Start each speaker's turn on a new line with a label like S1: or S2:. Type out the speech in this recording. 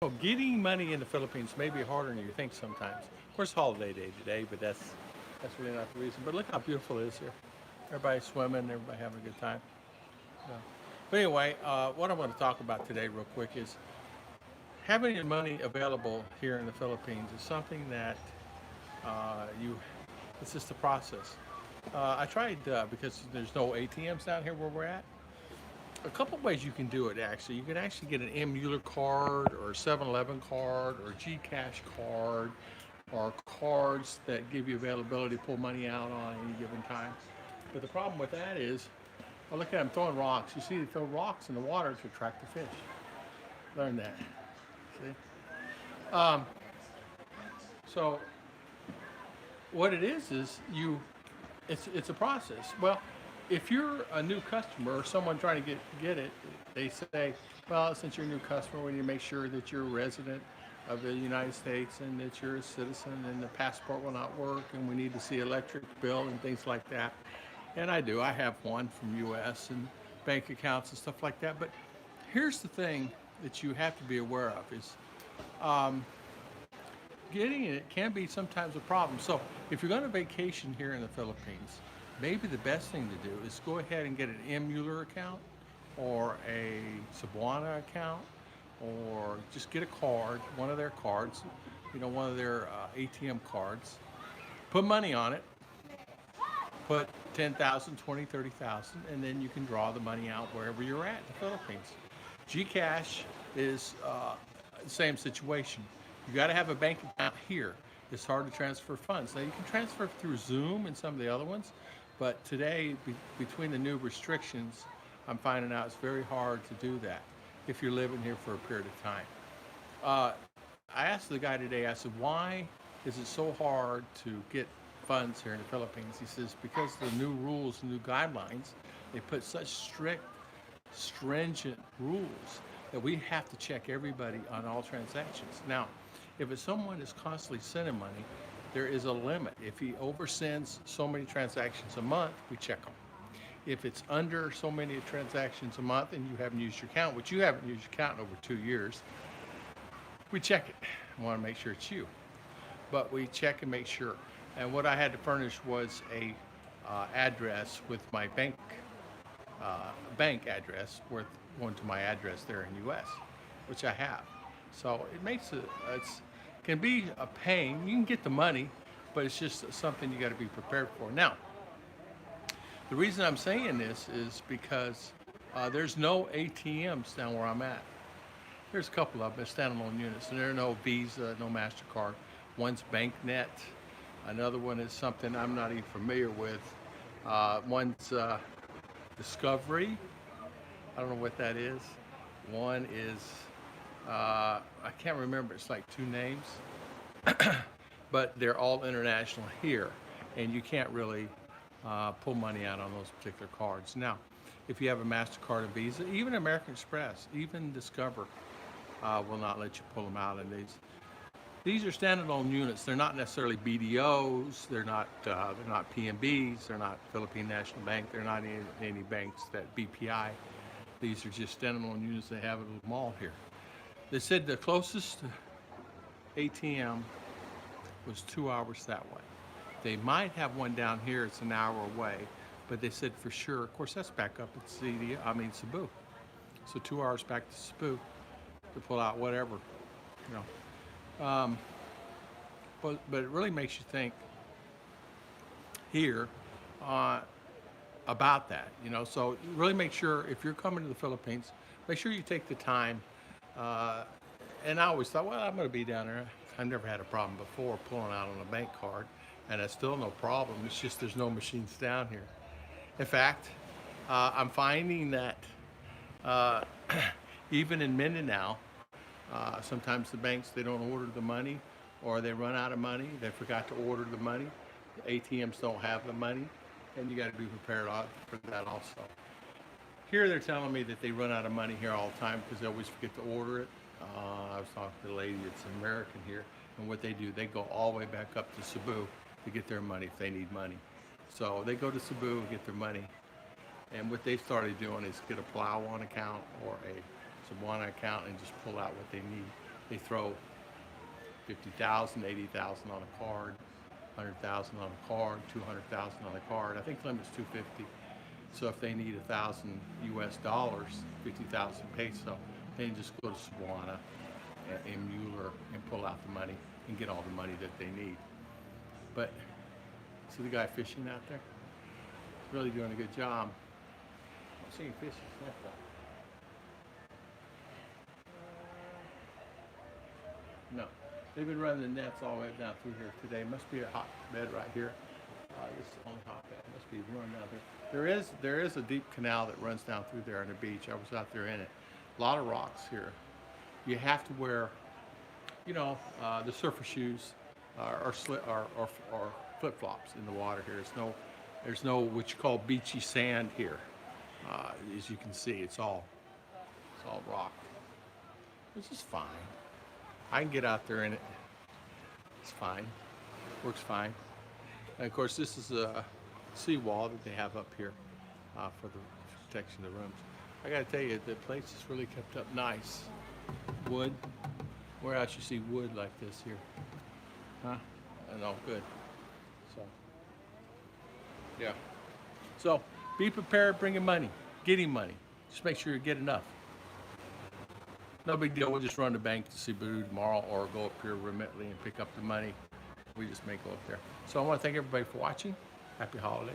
S1: Well, getting money in the Philippines may be harder than you think sometimes. Of course, holiday day today, but that's really not the reason. But look how beautiful it is here. Everybody's swimming, everybody having a good time. Yeah. But anyway, what I want to talk about today, real quick, is having your money available here in the Philippines is something that you. It's just a process. I tried because there's no ATMs down here where we're at. A couple ways you can do it actually. You can actually get an M. Mueller card or a 7-Eleven card or a Gcash card or cards that give you availability to pull money out on any given time. But the problem with that is, well, look at them throwing rocks. You see, they throw rocks in the water to attract the fish. Learn that. See? Um, so what it is you it's a process. Well, if you're a new customer or someone trying to get it, they say, well, since you're a new customer, we need to make sure that you're a resident of the United States and that you're a citizen and the passport will not work and we need to see electric bill and things like that. And I do. I have one from US and bank accounts and stuff like that. But here's the thing that you have to be aware of is um, getting it can be sometimes a problem. So if you're going to vacation here in the Philippines, maybe the best thing to do is go ahead and get an M. Mueller account or a Cebuana account or just get a card, one of their cards, one of their ATM cards, put money on it, put 10,000, 20, 30,000, and then you can draw the money out wherever you're at in the Philippines. Gcash is the same situation. You got to have a bank account here. It's hard to transfer funds. Now you can transfer through Zoom and some of the other ones, but today, between the new restrictions, I'm finding out it's very hard to do that if you're living here for a period of time. Uh, I asked the guy today, I said, why is it so hard to get funds here in the Philippines? He says, because the new rules, new guidelines, they put such strict, stringent rules that we have to check everybody on all transactions. Now, if it's someone is constantly sending money, there is a limit. If he oversends so many transactions a month, we check them. If it's under so many transactions a month and you haven't used your account, which you haven't used your account in over 2 years, we check it. We want to make sure it's you. But we check and make sure. And what I had to furnish was a address with my bank address with going to my address there in U.S., which I have. So it makes it's can be a pain. You can get the money, but it's just something you got to be prepared for. Now, the reason I'm saying this is because there's no ATMs down where I'm at. There's a couple of them, standalone units, and there are no Visa, no MasterCard. One's BankNet. Another one is something I'm not even familiar with. One's Discovery. I don't know what that is. One is, I can't remember, it's like two names. But they're all international here, and you can't really pull money out on those particular cards. Now, if you have a MasterCard or Visa, even American Express, even Discover will not let you pull them out in these. These are standalone units. They're not necessarily BDOs. They're not PNBs. They're not Philippine National Bank. They're not any banks that BPI. These are just standalone units they have at the mall here. They said the closest ATM was 2 hours that way. They might have one down here. It's an hour away, but they said for sure. Of course, that's back up at Cebu. So 2 hours back to Cebu to pull out whatever, you know. But it really makes you think here about that, So really make sure if you're coming to the Philippines, make sure you take the time. And I always thought, well, I'm going to be down there. I've never had a problem before pulling out on a bank card, and it's still no problem. It's just there's no machines down here. In fact, I'm finding that even in Mindinao, sometimes the banks, they don't order the money or they run out of money. They forgot to order the money. The ATMs don't have the money, and you got to be prepared for that also. Here they're telling me that they run out of money here all the time because they always forget to order it. I was talking to a lady that's an American here, and what they do, they go all the way back up to Cebu to get their money if they need money. So they go to Cebu and get their money. And what they started doing is get a Palawan account or a Cebuana account and just pull out what they need. They throw 50,000, 80,000 on a card, 100,000 on a card, 200,000 on a card. I think the limit's 250. So if they need $1,000 US, 50,000 peso, they can just go to Swana and Mueller and pull out the money and get all the money that they need. But see the guy fishing out there? He's really doing a good job. I'm seeing fish like that. No, they've been running the nets all the way down through here today. Must be a hot bed right here. This is the only hot bed. Must be running down there. There is a deep canal that runs down through there on the beach. I was out there in it. A lot of rocks here. You have to wear, the surfer shoes or flip-flops in the water here. There's no what you call beachy sand here. As you can see, it's all rock, which is fine. I can get out there in it. It's fine. Works fine. And of course, this is a seawall that they have up here for the protection of the rooms. I got to tell you, the place is really kept up nice. Wood. Where else you see wood like this here? Huh? And all good. So, yeah. So, be prepared bringing money, getting money. Just make sure you get enough. No big deal. We'll just run the bank to Cebu tomorrow or go up here remotely and pick up the money. We just may go up there. So I want to thank everybody for watching. Happy holidays.